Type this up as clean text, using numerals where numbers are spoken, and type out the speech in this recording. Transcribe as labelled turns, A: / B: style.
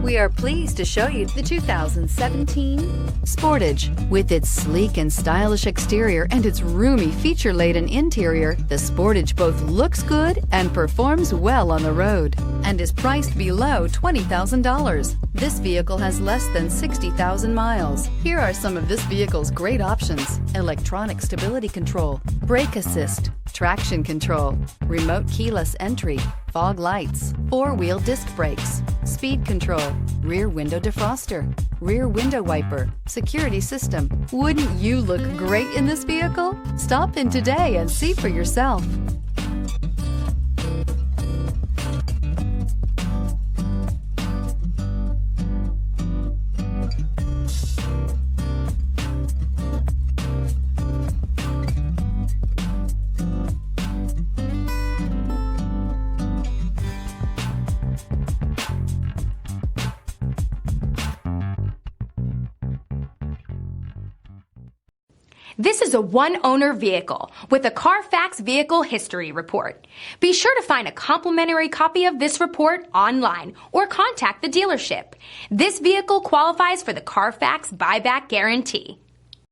A: We are pleased to show you the 2017 Sportage. With its sleek and stylish exterior and its roomy feature-laden interior, the Sportage both looks good and performs well on the road and is priced below $20,000. This vehicle has less than 60,000 miles. Here are some of this vehicle's great options: electronic stability control, brake assist, traction control, remote keyless entry, fog lights, four-wheel disc brakes, speed control, rear window defroster, rear window wiper, security system. Wouldn't you look great in this vehicle? Stop in today and see for yourself.
B: This is a one-owner vehicle with a Carfax Vehicle History Report. Be sure to find a complimentary copy of this report online or contact the dealership. This vehicle qualifies for the Carfax Buyback Guarantee.